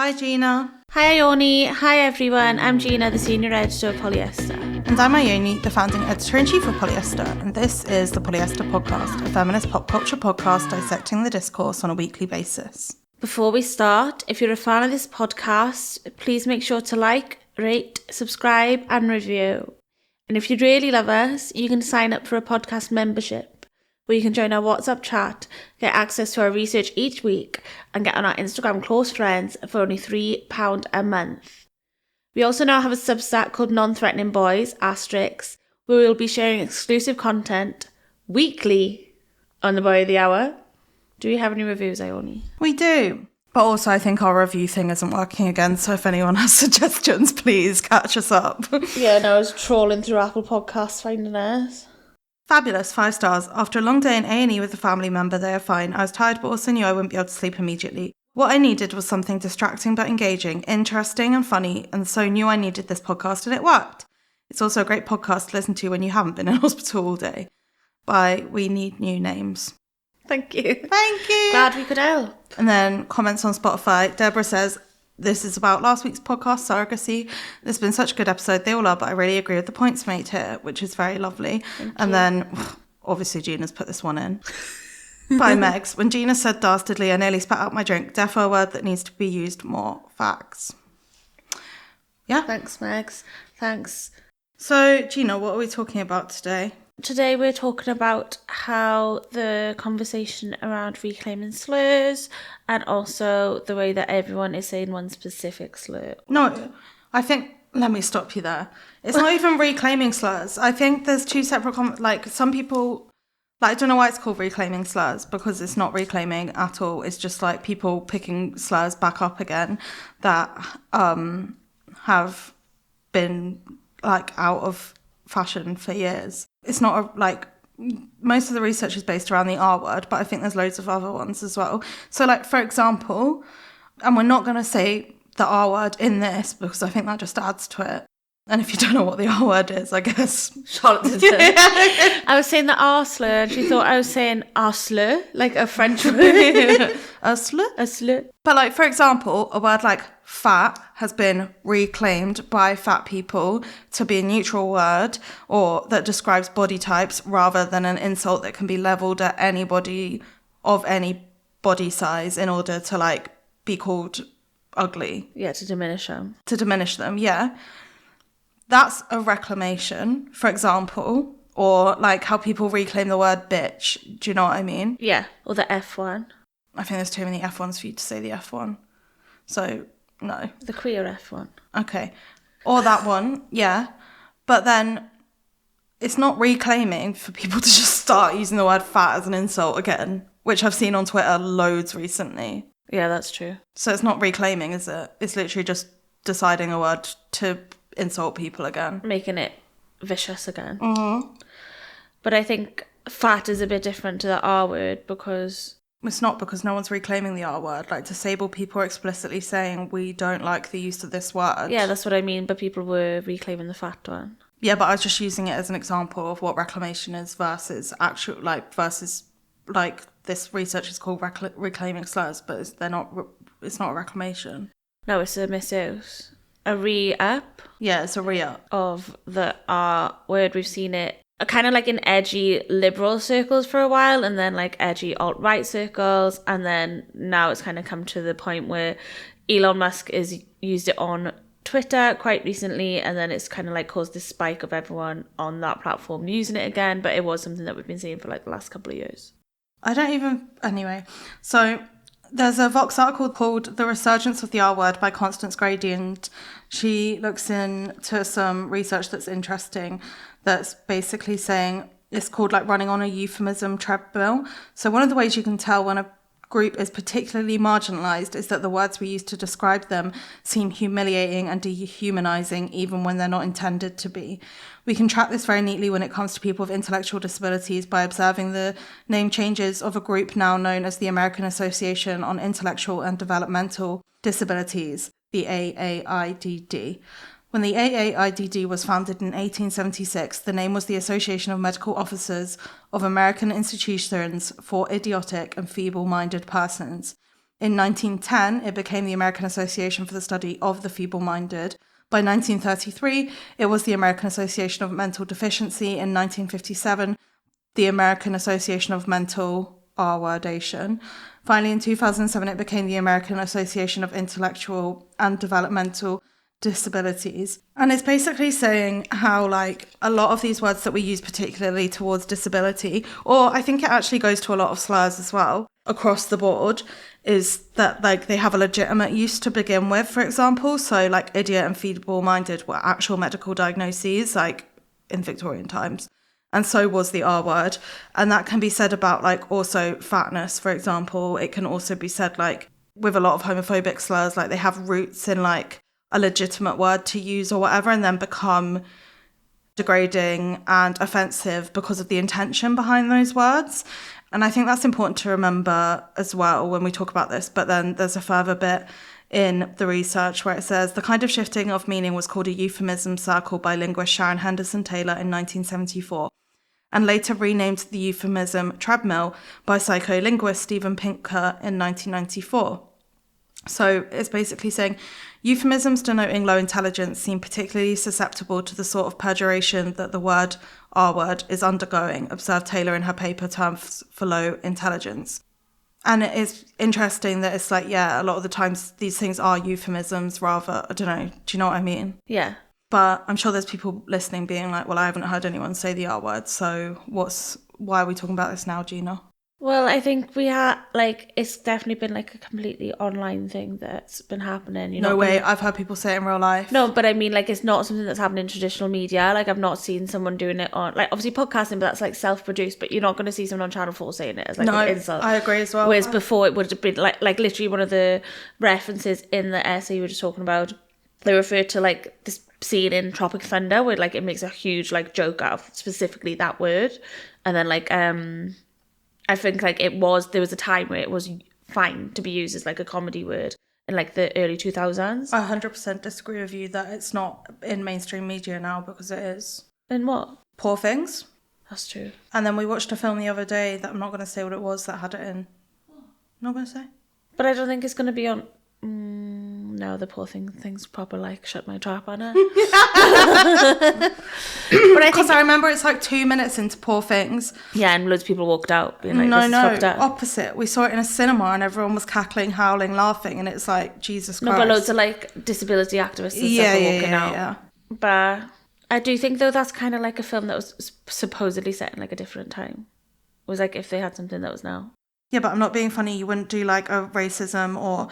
Hi Gina. Hi Ione. Hi everyone. I'm Gina, the senior editor of Polyester. And I'm Ione, the founding editor-in-chief of Polyester, and this is the Polyester Podcast, a feminist pop culture podcast dissecting the discourse on a weekly basis. Before we start, if you're a fan of this podcast, please make sure to like, rate, subscribe and review. And if you really love us, you can sign up for a podcast membership, where you can join our WhatsApp chat, get access to our research each week, and get on our Instagram close friends for only £3 a month. We also now have a Substack called Non-Threatening Boys, *, where we'll be sharing exclusive content weekly on the Boy of the Hour. Do we have any reviews, Ione? We do. But also I think our review thing isn't working again, so if anyone has suggestions, please catch us up. Yeah, no, I was trawling through Apple Podcasts finding us. Fabulous, 5 stars. After a long day in A&E with a family member, they are fine. I was tired but also knew I wouldn't be able to sleep immediately. What I needed was something distracting but engaging, interesting and funny, and so knew I needed this podcast and it worked. It's also a great podcast to listen to when you haven't been in hospital all day. By We Need New Names. Thank you. Thank you. Glad we could help. And then comments on Spotify. Deborah says, this is about last week's podcast, surrogacy. There's been such a good episode. They all are, but I really agree with the points made here, which is very lovely. And then, obviously, Gina's put this one in. By Megs. When Gina said dastardly, I nearly spat out my drink. Defo a word that needs to be used more. Facts. Yeah. Thanks, Megs. Thanks. So, Gina, what are we talking about today? Today we're talking about how the conversation around reclaiming slurs and also the way that everyone is saying one specific slur. No, I think, let me stop you there. It's not even reclaiming slurs. I think there's two separate, some people, I don't know why it's called reclaiming slurs, because it's not reclaiming at all. It's just like people picking slurs back up again that have been like out of fashion for years. It's not most of the research is based around the R word, but I think there's loads of other ones as well. So like, for example, and we're not going to say the R word in this because I think that just adds to it. And if you don't know what the R word is, I guess Charlotte did it. I was saying the R slur and she thought I was saying R slur, like a French word. A slur? A slur. But like, for example, a word like fat has been reclaimed by fat people to be a neutral word or that describes body types rather than an insult that can be leveled at anybody of any body size in order to like be called ugly. Yeah, to diminish them. To diminish them, yeah. That's a reclamation, for example, or like how people reclaim the word bitch. Do you know what I mean? Yeah, or the F one. I think there's too many F ones for you to say the F one. So, no. The queer F one. Okay. Or that one, yeah. But then it's not reclaiming for people to just start using the word fat as an insult again, which I've seen on Twitter loads recently. Yeah, that's true. So it's not reclaiming, is it? It's literally just deciding a word to insult people again. Making it vicious again. Mm-hmm. But I think fat is a bit different to the R word because... It's not, because no one's reclaiming the R word. Like, disabled people are explicitly saying, we don't like the use of this word. Yeah, that's what I mean, but people were reclaiming the fat one. Yeah, but I was just using it as an example of what reclamation is versus this research is called reclaiming slurs, but it's not a reclamation. No, it's a misuse. A re-up. Yeah, it's a re-up. Of the R word. We've seen it kind of like in edgy liberal circles for a while, and then like edgy alt-right circles, and then now it's kind of come to the point where Elon Musk has used it on Twitter quite recently, and then it's kind of like caused this spike of everyone on that platform using it again, but it was something that we've been seeing for like the last couple of years. Anyway, so there's a Vox article called The Resurgence of the R Word by Constance Gradient. She looks into some research that's interesting that's basically saying it's called like running on a euphemism treadmill. So one of the ways you can tell when a group is particularly marginalised is that the words we use to describe them seem humiliating and dehumanising even when they're not intended to be. We can track this very neatly when it comes to people with intellectual disabilities by observing the name changes of a group now known as the American Association on Intellectual and Developmental Disabilities, the AAIDD. When the AAIDD was founded in 1876, the name was the Association of Medical Officers of American Institutions for Idiotic and Feeble-Minded Persons. In 1910, it became the American Association for the Study of the Feeble-Minded. By 1933, it was the American Association of Mental Deficiency. In 1957, the American Association of Mental Retardation. Finally, in 2007, it became the American Association of Intellectual and Developmental Disabilities. And it's basically saying how, like, a lot of these words that we use particularly towards disability, or I think it actually goes to a lot of slurs as well, across the board, is that, like, they have a legitimate use to begin with, for example. So, like, idiot and feeble-minded were actual medical diagnoses, like, in Victorian times. And so was the R word. And that can be said about, like, also fatness, for example. It can also be said, like, with a lot of homophobic slurs, like, they have roots in, like, a legitimate word to use or whatever, and then become degrading and offensive because of the intention behind those words. And I think that's important to remember as well when we talk about this. But then there's a further bit in the research where it says the kind of shifting of meaning was called a euphemism circle by linguist Sharon Henderson Taylor in 1974, and later renamed the euphemism treadmill by psycholinguist Steven Pinker in 1994. So it's basically saying euphemisms denoting low intelligence seem particularly susceptible to the sort of perjuration that the word R word is undergoing, observed Taylor in her paper Terms for Low Intelligence. And it is interesting that it's like, yeah, a lot of the times these things are euphemisms rather, I don't know, do you know what I mean? Yeah. But I'm sure there's people listening being like, well, I haven't heard anyone say the R word, so why are we talking about this now, Gina? Well, I think we are, like, it's definitely been, like, a completely online thing that's been happening. No way, I've heard people say it in real life. No, but I mean, like, it's not something that's happening in traditional media. Like, I've not seen someone doing it on, like, obviously podcasting, but that's, like, self-produced, but you're not going to see someone on Channel 4 saying it as, like, an insult. I agree as well. Whereas before it would have been, like literally one of the references in the essay you were just talking about, they referred to, like, this scene in Tropic Thunder where, like, it makes a huge, like, joke out of specifically that word. And then, like, I think, like, there was a time where it was fine to be used as, like, a comedy word in, like, the early 2000s. I 100% disagree with you that it's not in mainstream media now, because it is. In what? Poor Things. That's true. And then we watched a film the other day that I'm not going to say what it was that had it in. I'm not going to say. But I don't think it's going to be on... no, the Poor Thing's proper, like, shut my trap on it. But because I remember it's like 2 minutes into Poor Things. Yeah, and loads of people walked out being like, this is fucked up. Opposite. We saw it in a cinema and everyone was cackling, howling, laughing, and it's like, Jesus Christ. No, but loads of, like, disability activists and stuff were walking out. Yeah. But I do think, though, that's kind of like a film that was supposedly set in, like, a different time. It was like if they had something that was now. Yeah, but I'm not being funny. You wouldn't do, like, a racism or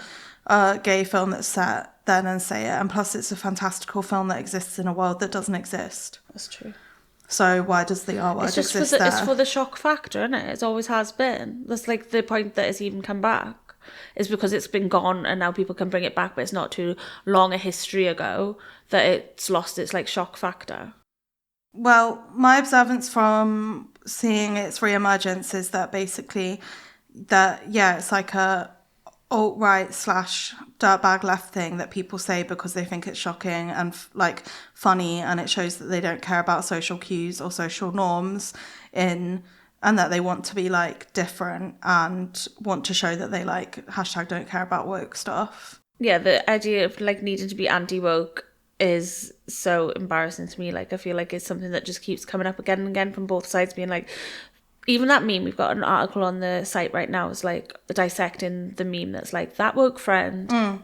a gay film that's set then and say it. And plus, it's a fantastical film that exists in a world that doesn't exist. That's true. So why does the R word exist there? It's for the shock factor, isn't it? It always has been. That's, like, the point that it's even come back. Is because it's been gone and now people can bring it back, but it's not too long a history ago that it's lost its, like, shock factor. Well, my observance from seeing its re-emergence is that basically that, yeah, it's like a alt-right / dirtbag left thing that people say because they think it's shocking and like funny, and it shows that they don't care about social cues or social norms and that they want to be, like, different and want to show that they, like, #don't care about woke stuff. Yeah, the idea of, like, needing to be anti-woke is so embarrassing to me. Like, I feel like it's something that just keeps coming up again and again from both sides, being like, even that meme, we've got an article on the site right now, is like dissecting the meme that's like, that woke friend. And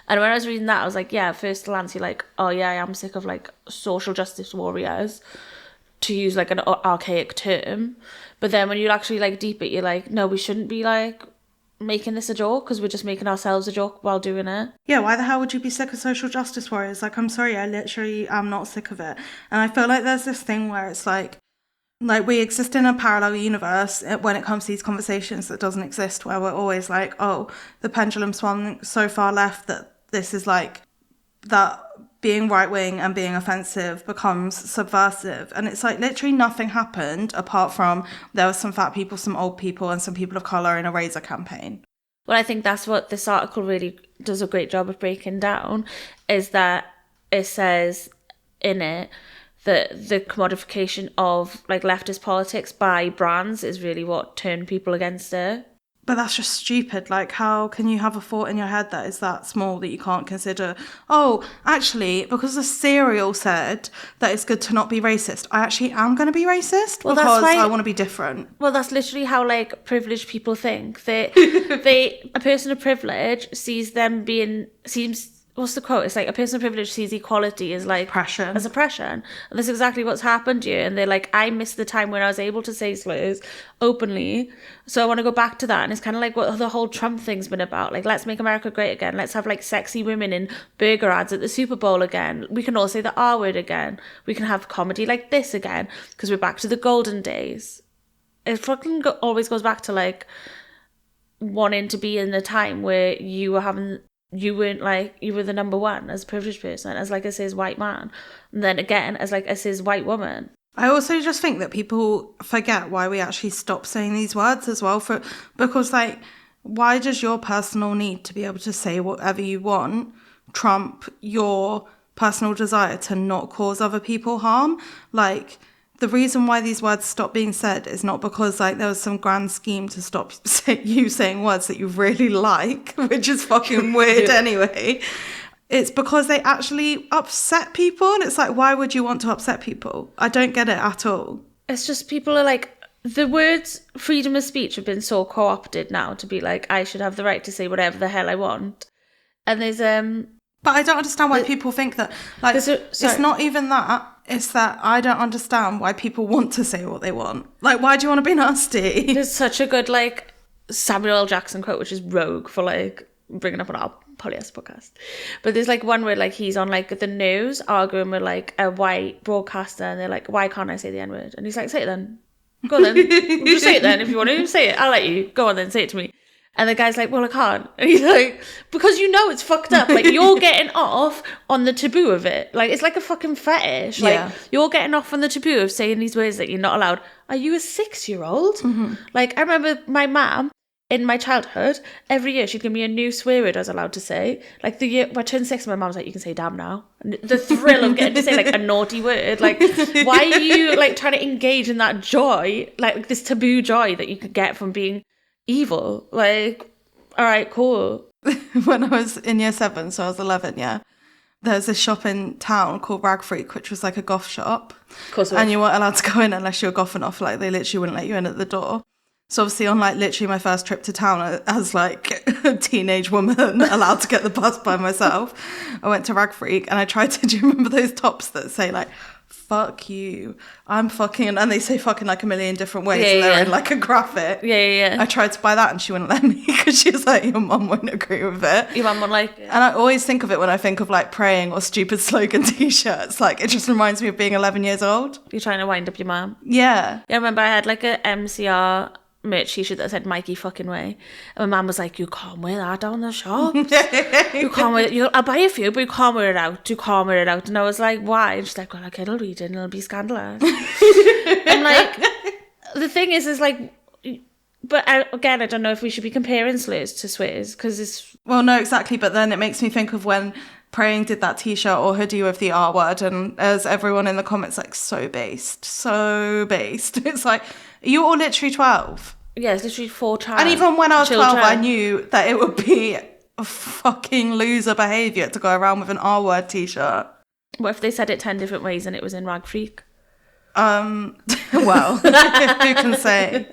when I was reading that, I was like, yeah, first glance, you're like, oh yeah, I am sick of, like, social justice warriors, to use, like, an archaic term. But then when you actually, like, deep it, you're like, no, we shouldn't be, like, making this a joke, because we're just making ourselves a joke while doing it. Yeah, why the hell would you be sick of social justice warriors? Like, I'm sorry, I literally am not sick of it. And I feel like there's this thing where it's like we exist in a parallel universe when it comes to these conversations that doesn't exist, where we're always like, oh, the pendulum swung so far left that this is like, that being right-wing and being offensive becomes subversive. And it's like literally nothing happened apart from there was some fat people, some old people, and some people of colour in a Razor campaign. Well, I think that's what this article really does a great job of breaking down, is that it says in it that the commodification of, like, leftist politics by brands is really what turned people against it. But that's just stupid. Like, how can you have a thought in your head that is that small that you can't consider, oh, actually, because the cereal said that it's good to not be racist, I actually am going to be racist because I want to be different. Well, that's literally how, like, privileged people think. A person of privilege sees what's the quote? It's like, a person of privilege sees equality as like oppression. As oppression. And that's exactly what's happened here. And they're like, I miss the time when I was able to say slurs openly. So I want to go back to that. And it's kind of like what the whole Trump thing's been about. Like, let's make America great again. Let's have like sexy women in burger ads at the Super Bowl again. We can all say the R word again. We can have comedy like this again because we're back to the golden days. It fucking always goes back to like wanting to be in a time where you weren't like, you were the number one as a privileged person, as like a cis white man, and then again as like a cis white woman. I also just think that people forget why we actually stop saying these words as well, because like, why does your personal need to be able to say whatever you want trump your personal desire to not cause other people harm? Like, the reason why these words stop being said is not because like there was some grand scheme to stop you saying words that you really like, which is fucking weird anyway. It's because they actually upset people, and it's like, why would you want to upset people? I don't get it at all. It's just people are like, the words freedom of speech have been so co-opted now to be like, I should have the right to say whatever the hell I want. And there's but I don't understand why people think that, like, it's not even that. It's that I don't understand why people want to say what they want. Like, why do you want to be nasty? There's such a good, like, Samuel L. Jackson quote, which is rogue for, like, bringing up on our polyester podcast. But there's, like, one where, like, he's on, like, the news arguing with, like, a white broadcaster, and they're like, why can't I say the N-word? And he's like, say it then. Go on then. Just say it then if you want to. Say it. I'll let you. Go on then, say it to me. And the guy's like, well, I can't. And he's like, because you know it's fucked up. Like, you're getting off on the taboo of it. Like, it's like a fucking fetish. Like, you're getting off on the taboo of saying these words that you're not allowed. Are you a 6-year-old? Mm-hmm. Like, I remember my mum, in my childhood, every year she'd give me a new swear word I was allowed to say. Like, the year I turned 6, my mum was like, you can say damn now. And the thrill of getting to say, like, a naughty word. Like, why are you, like, trying to engage in that joy? Like, this taboo joy that you could get from being evil. Like, all right, cool. When I was in year 7, so I was 11, yeah, there was this shop in town called Rag Freak, which was like a goth shop. Of course. And you weren't allowed to go in unless you were gothing off. Like, they literally wouldn't let you in at the door. So obviously on like literally my first trip to town as like a teenage woman allowed to get the bus by myself, I went to Rag Freak and I tried to, do you remember those tops that say like, fuck you, I'm fucking, and they say fucking like a million different ways, and they're in like a graphic. Yeah. I tried to buy that and she wouldn't let me because she was like, your mum wouldn't agree with it. Your mum wouldn't like it. And I always think of it when I think of like praying or stupid slogan t-shirts. Like, it just reminds me of being 11 years old. You're trying to wind up your mum. Yeah. I remember I had like a MCR merch t-shirt that said Mikey fucking way, and my mum was like, you can't wear that down the shops. You can't wear it. I'll buy a few, but you can't wear it out. And I was like, why? And she's like, well, like, it'll read it and it'll be scandalous. And like, the thing is like, but again, I don't know if we should be comparing slurs to swears, because it's, well, no, exactly, but then it makes me think of when Praying did that t-shirt or hoodie with the R word, and as everyone in the comments like, so based. It's like, you all literally 12. Yeah, it's literally 4 times. And even when I was 12, I knew that it would be a fucking loser behaviour to go around with an R word t-shirt. What if they said it 10 different ways and it was in Rag Freak? Well, who can say?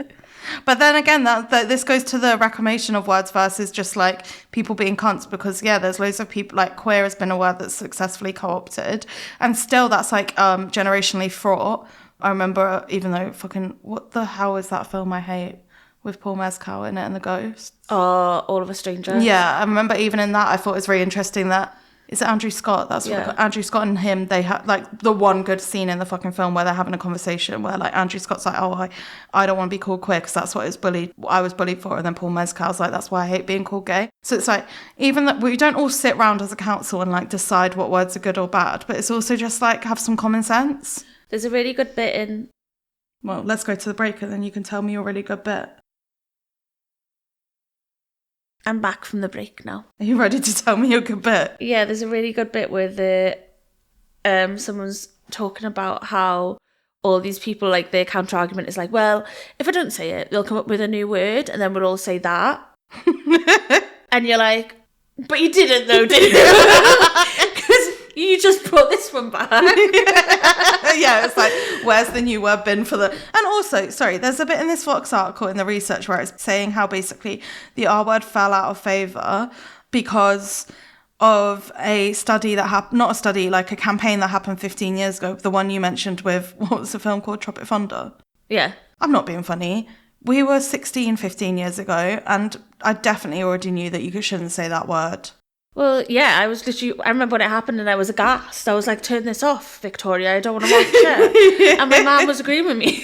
But then again, that this goes to the reclamation of words versus just like people being cunts, because yeah, there's loads of people, like queer has been a word that's successfully co-opted, and still that's like generationally fraught. I remember, even though fucking, what the hell is that film I hate with Paul Mescal in it and the ghosts? Oh, All of a Stranger. Yeah, I remember even in that I thought it was really interesting that, is it Andrew Scott? That's what Andrew Scott and him, they had like the one good scene in the fucking film where they're having a conversation where like Andrew Scott's like, oh, I don't want to be called queer because that's what I was bullied for. And then Paul Mescal's like, that's why I hate being called gay. So it's like, even that we don't all sit around as a council and like decide what words are good or bad, but it's also just like have some common sense. There's a really good bit in... Well, let's go to the break and then you can tell me your really good bit. I'm back from the break now. Are you ready to tell me your good bit? Yeah, there's a really good bit where someone's talking about how all these people, like, their counter argument is like, well, if I don't say it, they'll come up with a new word and then we'll all say that. And you're like, but you didn't though, did you? Because you just brought this one back. Yeah, it's like, where's the new word bin for the... And also, sorry, there's a bit in this Vox article in the research where it's saying how basically the R word fell out of favour because of a study that happened, not a study, like a campaign that happened 15 years ago, the one you mentioned with, what was the film called, Tropic Thunder? Yeah. I'm not being funny. We were 16, 15 years ago, and I definitely already knew that you shouldn't say that word. Well, yeah, I remember when it happened and I was aghast. I was like, turn this off, Victoria, I don't want to watch it. And my mum was agreeing with me.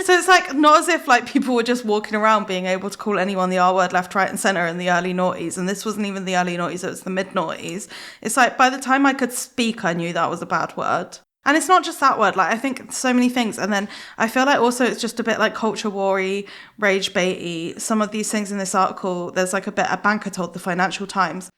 So it's like, not as if like people were just walking around being able to call anyone the R word left, right and centre in the early noughties. And this wasn't even the early noughties, it was the mid noughties. It's like, by the time I could speak, I knew that was a bad word. And it's not just that word, like I think so many things. And then I feel like also it's just a bit like culture war-y, rage baity. Some of these things in this article, there's like a banker told the Financial Times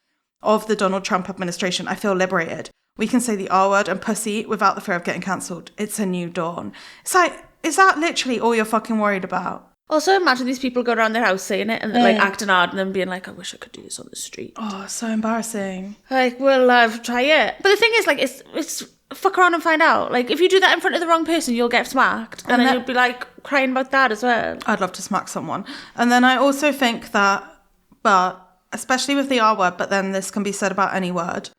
of the Donald Trump administration, I feel liberated. We can say the R word and pussy without the fear of getting cancelled. It's a new dawn. It's like, is that literally all you're fucking worried about? Also, imagine these people go around their house saying it and like acting hard and then being like, I wish I could do this on the street. Oh, so embarrassing. Like, well, try it. But the thing is, like, it's fuck around and find out. Like, if you do that in front of the wrong person, you'll get smacked. And then you'll be like crying about that as well. I'd love to smack someone. And then I also think that, but especially with the R word, but then this can be said about any word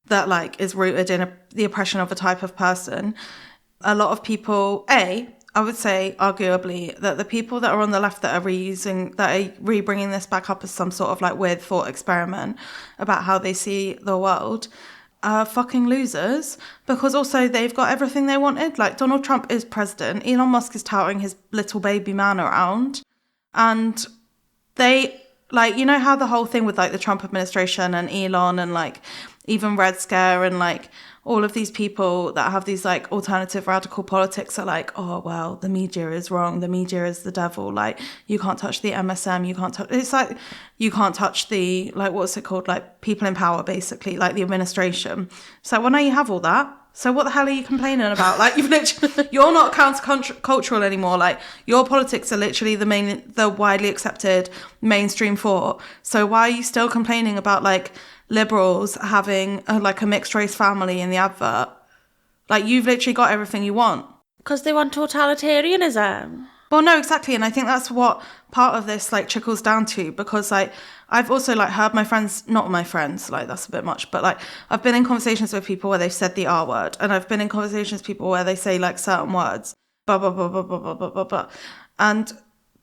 that like is rooted in the oppression of a type of person. A lot of people, I would say arguably that the people that are on the left that are re-bringing this back up as some sort of like weird thought experiment about how they see the world are fucking losers, because also they've got everything they wanted. Like Donald Trump is president, Elon Musk is touting his little baby man around, and they... Like, you know how the whole thing with, like, the Trump administration and Elon and, like, even Red Scare and, like, all of these people that have these, like, alternative radical politics are like, oh, well, the media is wrong. The media is the devil. Like, you can't touch the MSM. You can't touch... It's like, you can't touch the, like, what's it called? Like, people in power, basically, like the administration. So, well, now you have all that. So what the hell are you complaining about? Like, you're not counter-cultural anymore. Like, your politics are literally the widely accepted mainstream thought. So why are you still complaining about, like, liberals having, a mixed-race family in the advert? Like, you've literally got everything you want. Because they want totalitarianism. Well, no, exactly. And I think that's what part of this, like, trickles down to. Because, like, I've also, like, heard not my friends, like, that's a bit much. But, like, I've been in conversations with people where they've said the R word. And I've been in conversations with people where they say, like, certain words. Blah, blah, blah, blah, blah, blah, blah, blah, blah. And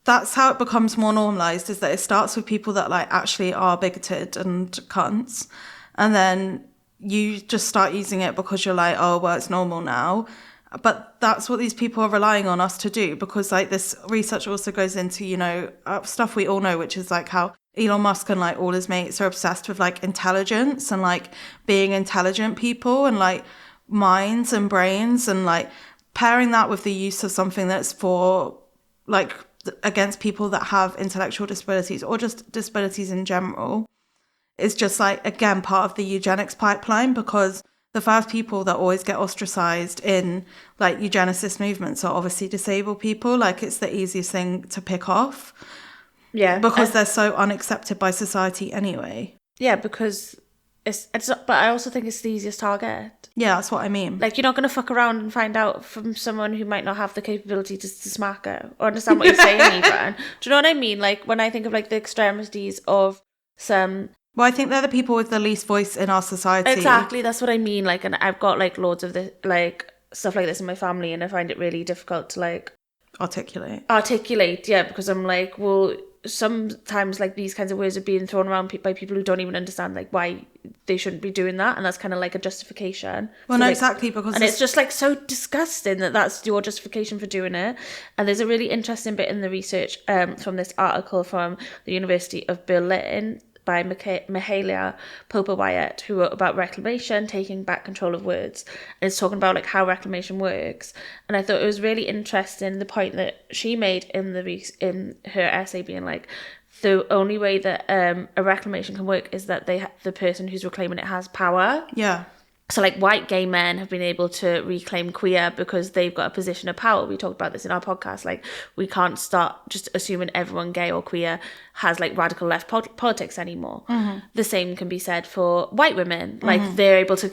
that's how it becomes more normalised, is that it starts with people that, like, actually are bigoted and cunts. And then you just start using it because you're like, oh, well, it's normal now. But that's what these people are relying on us to do, because like this research also goes into, you know, stuff we all know, which is like how Elon Musk and like all his mates are obsessed with like intelligence and like being intelligent people and like minds and brains, and like pairing that with the use of something that's for like against people that have intellectual disabilities or just disabilities in general is just like, again, part of the eugenics pipeline, because the first people that always get ostracized in like eugenicist movements are obviously disabled people. Like, it's the easiest thing to pick off. Yeah. Because they're so unaccepted by society anyway. Yeah, because it's not, but I also think it's the easiest target. Yeah, that's what I mean. Like, you're not going to fuck around and find out from someone who might not have the capability to smack her or understand what you're saying even. Do you know what I mean? Like, when I think of like the extremities of some... Well, I think they're the people with the least voice in our society. Exactly, that's what I mean. Like, and I've got like loads of this, like stuff like this in my family, and I find it really difficult to like articulate. Yeah, because I'm like, well, sometimes like these kinds of words are being thrown around by people who don't even understand like why they shouldn't be doing that, and that's kind of like a justification. Well, so, no, like, exactly, because it's just like so disgusting that that's your justification for doing it. And there's a really interesting bit in the research from this article from the University of Berlin by Mihaela Popper-Wyatt, who wrote about reclamation, taking back control of words. And it's talking about like how reclamation works. And I thought it was really interesting the point that she made in her essay, being like, the only way that a reclamation can work is that the person who's reclaiming it has power. Yeah. So like white gay men have been able to reclaim queer because they've got a position of power. We talked about this in our podcast. Like we can't start just assuming everyone gay or queer has like radical left politics anymore. The same can be said for white women. Like they're able to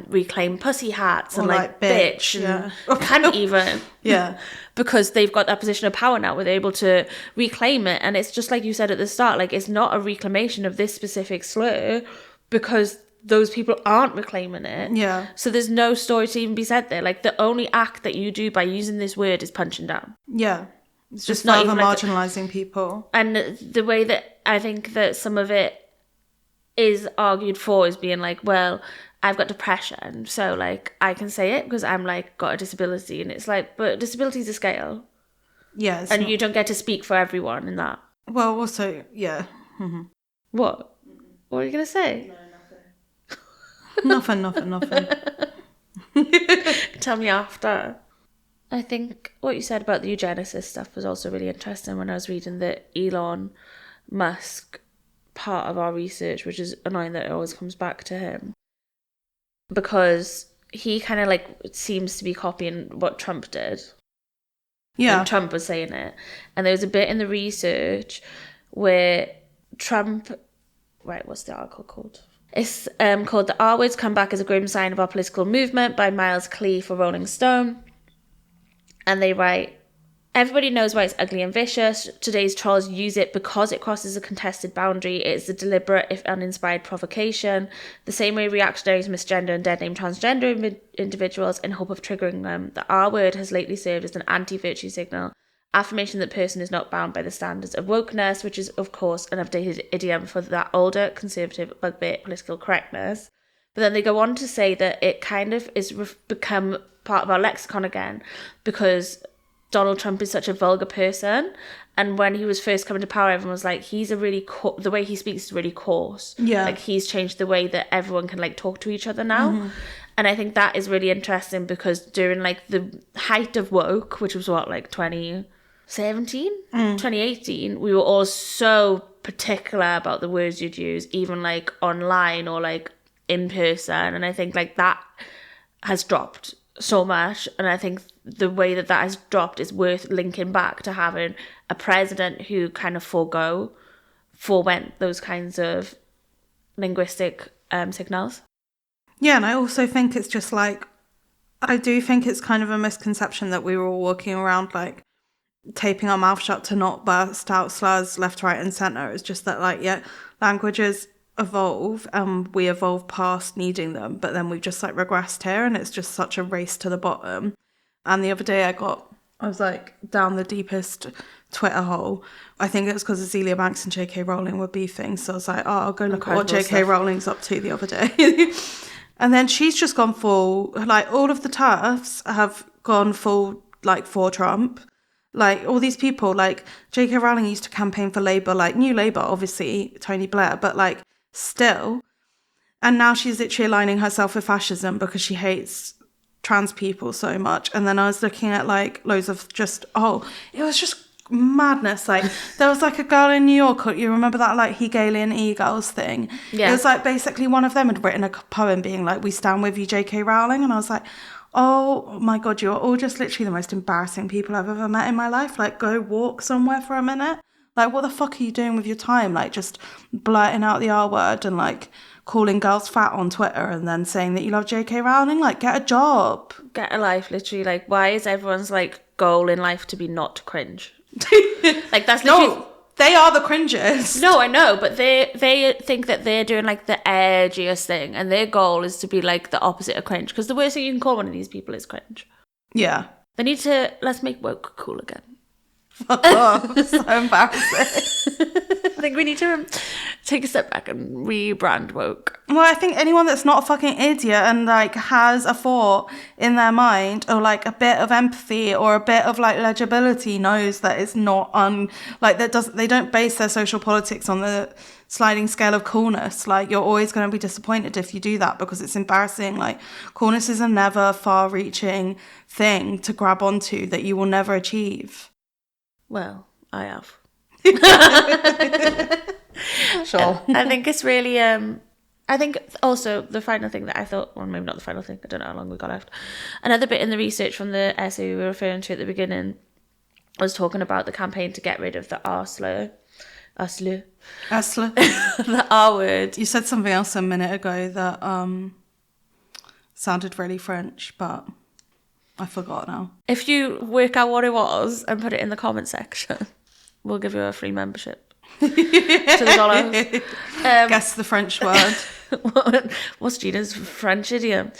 reclaim pussy hats and like bitch and can't even. Yeah. Because they've got that position of power now where they're able to reclaim it. And it's just like you said at the start, like it's not a reclamation of this specific slur because those people aren't reclaiming it. Yeah. So there's no story to even be said there. Like the only act that you do by using this word is punching down. Yeah. It's just not further even like marginalising people. And the way that I think that some of it is argued for is being like, well, I've got depression, so like I can say it because I'm like got a disability. And it's like, but disability is a scale. Yeah. And you don't get to speak for everyone in that. Well, also, yeah. What? What are you going to say? Nothing. Tell me after. I think what you said about the eugenicist stuff was also really interesting when I was reading the Elon Musk part of our research, which is annoying that it always comes back to him. Because he kind of like seems to be copying what Trump did. Yeah. And Trump was saying it. And there was a bit in the research where Trump... Right, what's the article called? It's called The R Words Come Back as a Grim Sign of Our Political Movement by Miles Clee for Rolling Stone. And they write, everybody knows why it's ugly and vicious. Today's trolls use it because it crosses a contested boundary. It's a deliberate, if uninspired, provocation. The same way reactionaries misgender and dead name transgender individuals in hope of triggering them. The R word has lately served as an anti-virtue signal. Affirmation that person is not bound by the standards of wokeness, which is, of course, an updated idiom for that older, conservative, bugbear political correctness. But then they go on to say that it kind of is become part of our lexicon again because Donald Trump is such a vulgar person. And when he was first coming to power, everyone was like, he's a really, the way he speaks is really coarse. Yeah. Like he's changed the way that everyone can like talk to each other now. And I think that is really interesting because during like the height of woke, which was what, like 2018, we were all so particular about the words you'd use, even like online or like in person. And I think like that has dropped so much. And I think the way that has dropped is worth linking back to having a president who kind of forewent those kinds of linguistic signals. Yeah, and I also think it's just like, I do think it's kind of a misconception that we were all walking around like taping our mouth shut to not burst out slurs left, right and centre. It's just that like, yeah, languages evolve and we evolve past needing them, but then we've just like regressed here and it's just such a race to the bottom. And the other day I was like down the deepest Twitter hole. I think it was because Azealia Banks and JK Rowling were beefing, so I was like, oh, I'll go look at what JK Rowling's up to the other day. And then she's just gone full, like all of the TERFs have gone full like for Trump. Like all these people, like JK Rowling used to campaign for Labour, like New Labour, obviously, Tony Blair, but like still. And now she's literally aligning herself with fascism because she hates trans people so much. And then I was looking at like loads of just, it was just madness. Like there was like a girl in New York, you remember that like Hegelian e-girls thing? Yeah. It was like basically one of them had written a poem being like, we stand with you, JK Rowling. And I was like, oh my God, you're all just literally the most embarrassing people I've ever met in my life. Like go walk somewhere for a minute. Like what the fuck are you doing with your time? Like just blurting out the R word and like calling girls fat on Twitter and then saying that you love JK Rowling. Like get a job. Get a life, literally. Like why is everyone's like goal in life to be not to cringe? Like that's literally... No, they are the cringest. No, I know, but they think that they're doing like the edgiest thing and their goal is to be like the opposite of cringe because the worst thing you can call one of these people is cringe. Yeah. They need to, let's make woke cool again. Oh, so embarrassing. I think we need to take a step back and rebrand woke. Well, I think anyone that's not a fucking idiot and like has a thought in their mind or like a bit of empathy or a bit of like legibility knows that it's not they don't base their social politics on the sliding scale of coolness. Like you're always going to be disappointed if you do that because it's embarrassing. Like coolness is a never far-reaching thing to grab onto that you will never achieve. Well, I have. Sure. I think it's really I think also the final thing that I thought, well, maybe not the final thing, I don't know how long we got left. Another bit in the research from the essay we were referring to at the beginning was talking about the campaign to get rid of the R slur. The R word. You said something else a minute ago that sounded really French, but I forgot now. If you work out what it was and put it in the comment section, we'll give you a free membership. To the dollars. Guess the French word. What's Gina's French idiom?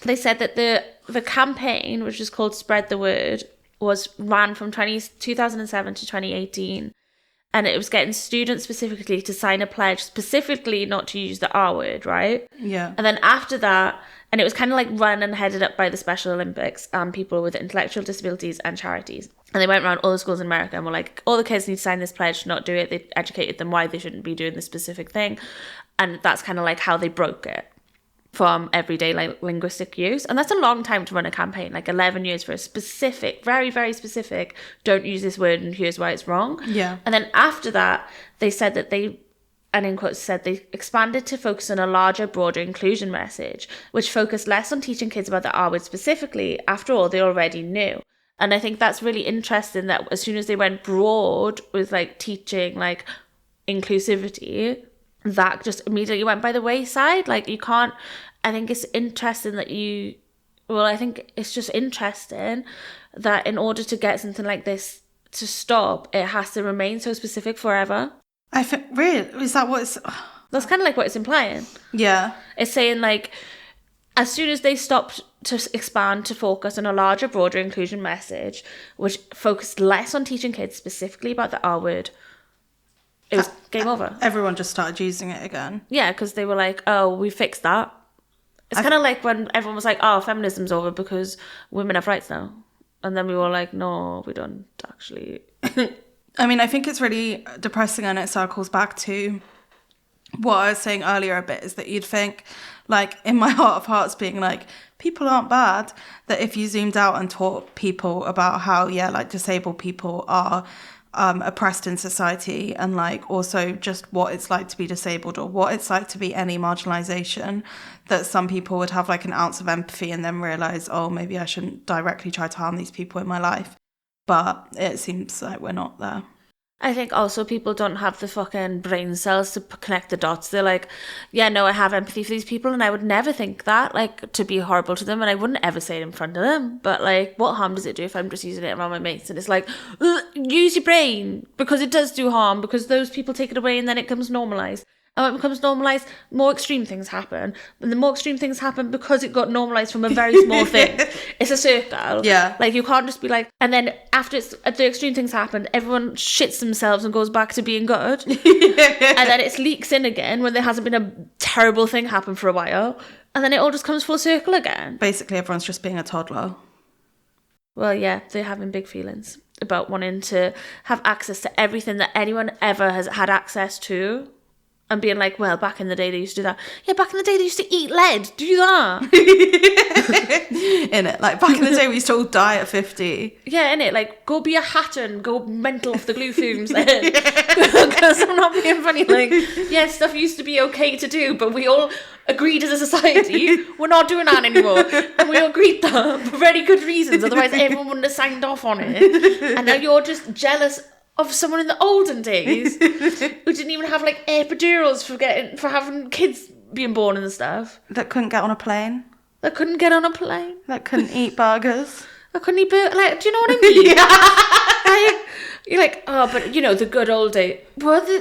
They said that the campaign, which is called Spread the Word, was ran from 2007 to 2018. And it was getting students specifically to sign a pledge, specifically not to use the R word, right? Yeah. And then after that, and it was kind of like run and headed up by the Special Olympics and people with intellectual disabilities and charities. And they went around all the schools in America and were like, all the kids need to sign this pledge to not do it. They educated them why they shouldn't be doing this specific thing. And that's kind of like how they broke it from everyday linguistic use. And that's a long time to run a campaign, like 11 years for a specific, very, very specific, don't use this word and here's why it's wrong. Yeah. And then after that, they said that they, and in quotes said, they expanded to focus on a larger, broader inclusion message, which focused less on teaching kids about the R word specifically. After all, they already knew. And I think that's really interesting that as soon as they went broad with like teaching like inclusivity, that just immediately went by the wayside. Like you can't, I think it's interesting that I think it's just interesting that in order to get something like this to stop, it has to remain so specific forever. I think, really? Is that what it's... That's kind of like what it's implying. Yeah. It's saying like, as soon as they stopped to expand to focus on a larger, broader inclusion message, which focused less on teaching kids specifically about the R word, it was game over. Everyone just started using it again. Yeah, because they were like, oh, we fixed that. It's kind of like when everyone was like, oh, feminism's over because women have rights now. And then we were like, no, we don't actually. I mean, I think it's really depressing, and it circles back to what I was saying earlier a bit, is that you'd think, like, in my heart of hearts being like, people aren't bad, that if you zoomed out and taught people about how, yeah, like, disabled people are oppressed in society, and like also just what it's like to be disabled or what it's like to be any marginalization, that some people would have like an ounce of empathy and then realize, oh, maybe I shouldn't directly try to harm these people in my life. But it seems like we're not there. I think also people don't have the fucking brain cells to connect the dots. They're like, yeah, no, I have empathy for these people and I would never think that, like, to be horrible to them, and I wouldn't ever say it in front of them. But, like, what harm does it do if I'm just using it around my mates? And it's like, use your brain, because it does do harm, because those people take it away and then it becomes normalised. And when it becomes normalised, more extreme things happen. And the more extreme things happen because it got normalised from a very small thing. It's a circle. Yeah. Like, you can't just be like... And then after the extreme things happened, everyone shits themselves and goes back to being good. And then it leaks in again when there hasn't been a terrible thing happen for a while. And then it all just comes full circle again. Basically, everyone's just being a toddler. Well, yeah, they're having big feelings about wanting to have access to everything that anyone ever has had access to. And being like, well, back in the day they used to do that. Yeah, back in the day they used to eat lead. Do that. In it. Like, back in the day we used to all die at 50. Yeah, in it. Like, go be a hatter and go mental off the glue fumes then. Because I'm not being funny. Like, yeah, stuff used to be okay to do, but we all agreed as a society, we're not doing that anymore. And we all agreed that for very good reasons. Otherwise everyone wouldn't have signed off on it. And now you're just jealous of someone in the olden days who didn't even have like epidurals for having kids being born and stuff. That couldn't get on a plane. That couldn't get on a plane. That couldn't eat burgers. That couldn't eat burgers. Like, do you know what I mean? Yeah. Like, you're like, oh, but you know, the good old days. Were they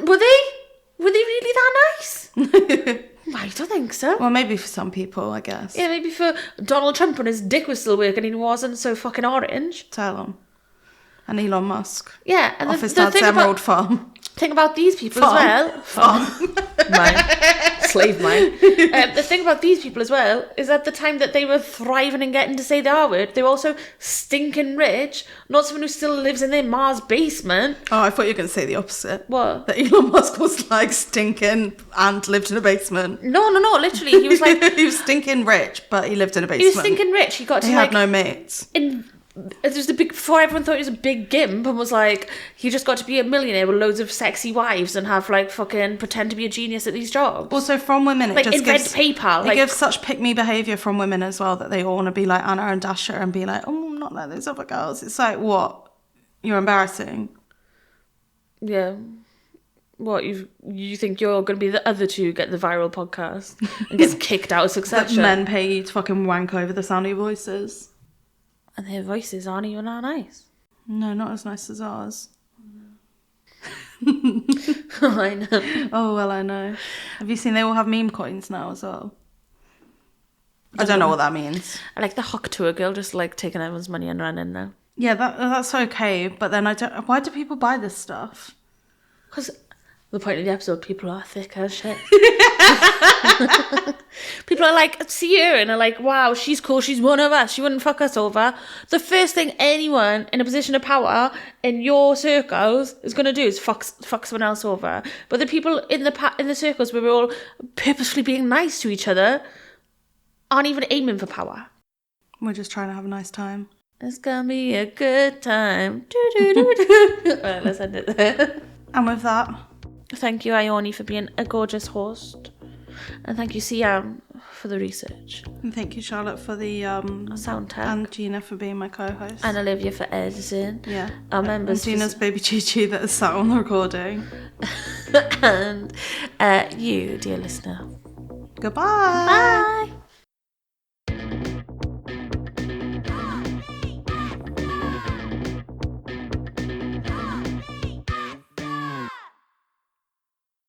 really that nice? I don't think so. Well, maybe for some people, I guess. Yeah, maybe for Donald Trump when his dick was still working and he wasn't so fucking orange. Tell him. And Elon Musk. Yeah, and off his dad's emerald farm. Thing about these people as well. Mine. Slave mine. The thing about these people as well is at the time that they were thriving and getting to say the R word, they were also stinking rich, not someone who still lives in their Mars basement. Oh, I thought you were going to say the opposite. What? That Elon Musk was like stinking and lived in a basement. No, literally. He was like... he was stinking rich, but he lived in a basement. He was stinking rich. He got to had no mates. There's before everyone thought he was a big gimp and was like, he just got to be a millionaire with loads of sexy wives and have like fucking pretend to be a genius at these jobs. Also, from women, it like just invent gives PayPal. It gives such pick me behaviour from women as well, that they all want to be like Anna and Dasha and be like, oh, I'm not like those other girls. It's like, what? You're embarrassing. Yeah. What, you think you're going to be the other two get the viral podcast and get kicked out of Succession? That men pay you to fucking wank over the sound of your voices. And their voices aren't even that nice. No, not as nice as ours. I know. Oh, well, I know. Have you seen they all have meme coins now as well? I don't know what that means. I like the Hawk Tour girl just like taking everyone's money and running now. Yeah, that's okay, but then why do people buy this stuff? Because the point of the episode, people are thick as shit. People are like, see her, and are like, wow, she's cool, she's one of us, she wouldn't fuck us over. The first thing anyone in a position of power in your circles is going to do is fuck someone else over. But the people in the circles where we're all purposefully being nice to each other aren't even aiming for power. We're just trying to have a nice time. It's gonna be a good time. Right, let's end it there. And with that, thank you, Ione, for being a gorgeous host. And thank you, Siam, for the research. and thank you, Charlotte, for the sound tech. and Gina for being my co-host. And Olivia for editing. Yeah. Our members. And Gina's baby Chi-Chi that is sat on the recording. And you, dear listener. Goodbye. Bye.